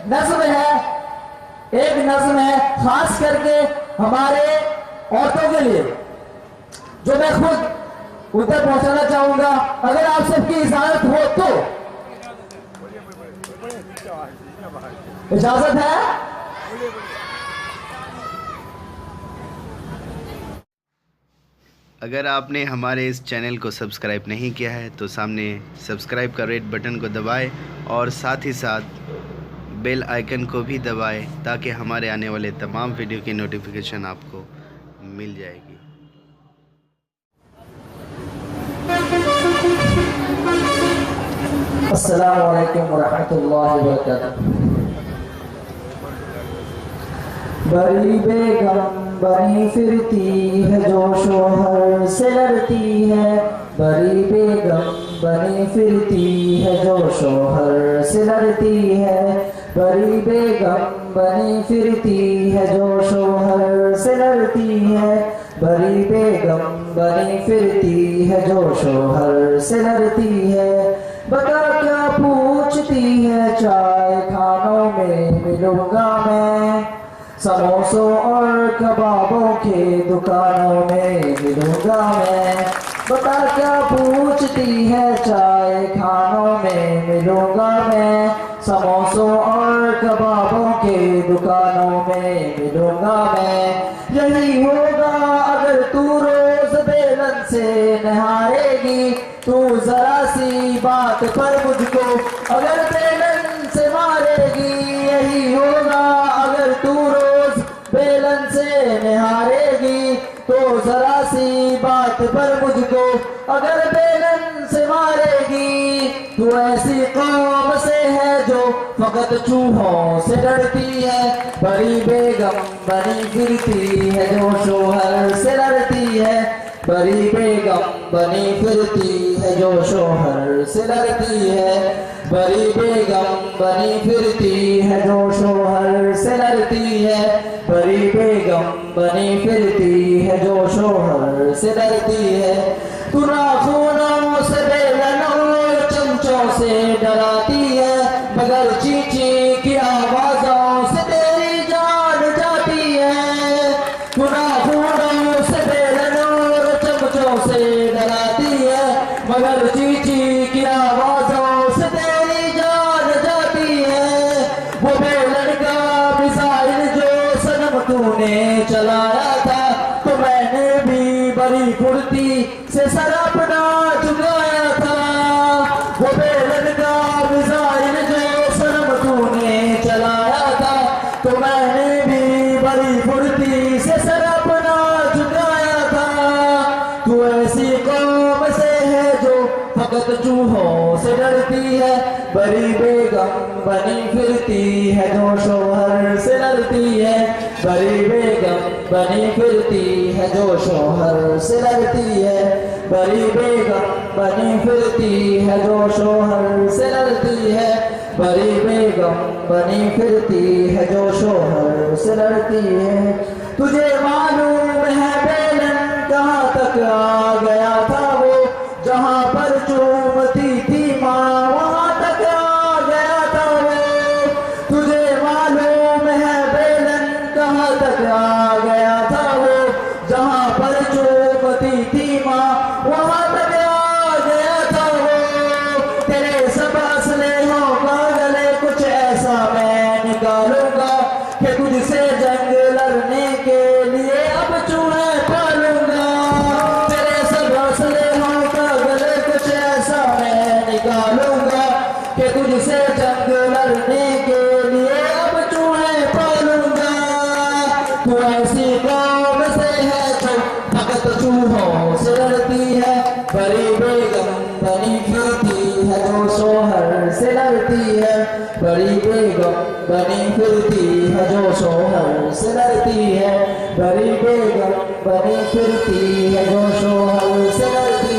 नज्म है, एक नज्म है खास करके हमारे औरतों के लिए, जो मैं खुद उधर पहुंचाना चाहूंगा, अगर आप सबकी इजाजत हो तो। इजाजत है? अगर आपने हमारे इस चैनल को सब्सक्राइब नहीं किया है तो सामने सब्सक्राइब का रेड बटन को दबाएं और साथ ही साथ बेल आइकन को भी दबाएं ताकि हमारे आने वाले तमाम वीडियो की नोटिफिकेशन आपको मिल जाएगी। अस्सलामु अलैकुम वरहमतुल्लाहि वबरकातुहू। बड़ी बेगम बनी फिरती है जो शोहर से लड़ती है, बड़ी बेगम बनी फिरती है जो शोहर से लड़ती है, बड़ी बेगम बनी फिरती है जो शोहर से लड़ती है, बड़ी बेगम बनी फिरती है जो शोहर से लड़ती है। बता क्या पूछती है, चाय खानों में मिलूंगा मैं, समोसों और कबाबों के दुकानों में मिलूंगा मैं। बता क्या पूछती है, चाय खानों में मिलूंगा मैं, समोसों और कबाबों के दुकानों में मिलूंगा मैं। यही होगा अगर तू रोज बेलन से नहारेगी, तू जरा सी बात पर मुझको अगर बेलन से मारेगी। यही होगा अगर तू रोज बेलन से निहारेगी, तो जरा सी बात पर मुझको अगर बेलन से मारेगी। तू ऐसी कौम से है जो फकत चूहों से डरती है, बड़ी बेगम बनी फिरती है जो शोहर से लड़ती है, बड़ी बेगम बनी फिरती है जो शोहर से लड़ती है, बड़ी बेगम बनी फिरती है जो शोहर से लड़ती है, बड़ी बेगम बनी फिरती है जो शोहर से लड़ती है। तू नाखूनों से बेलन और चमचों से डराती है, मगर चींची की आवाजों से तेरी जान जाती है। तू नाखूनों से बेलन और चमचों से डराती है, मगर चींची की आवाजों से तेरी जान जाती है। वो बेलन का मिसाइल जो सनम तूने चलाया था, तो मैंने भी बड़ी फुर्ती से सर अपना झुकाया था। वो बेलन का मिसाइल जो सनम तूने चलाया था, तो मैंने भी बड़ी फुर्ती से सर अपना झुकाया था। तू ऐसी कौम से है जो फकत चूहों से डरती है, बड़ी बेगम बनी फिरती है जो शोहर से लड़ती है, बड़ी बेगम बनी फिरती है जो शोहर से लड़ती है, बड़ी बेगम बनी फिरती है जो शोहर से लड़ती है, बड़ी बेगम बनी फिरती है जो शोहर से लड़ती है। तुझे मालूम है बेलन कहाँ तक आ गया था, वो जहाँ पर चूमती थी माँ वहाँ तक आ गया था वो। तुझे मालूम है बेलन कहाँ तक आ गया था वो, जहाँ पर चूमती थी माँ वहाँ तक आ गया था वो। तेरे सब स्नेहों का गले कुछ ऐसा मैं निकालूंगा कि तुझसे जंग लड़ने के लिए अब चूहे पालूंगा। तेरे सब स्नेहों का गले कुछ ऐसा मैं निकालूंगा कि तुझसे जंग लड़ने के लिए अब चूहे पालूंगा। तू ऐसी कौम से है जो फकत चूहों से लड़ती है, बड़ी बेगम बनी फिरती है जो शोहर से लड़ती है, बड़ी बेगम बनी फिरती है जो शोहर से लड़ती है, बड़ी बेगम बनी फिरती है जो शोहर से लड़ती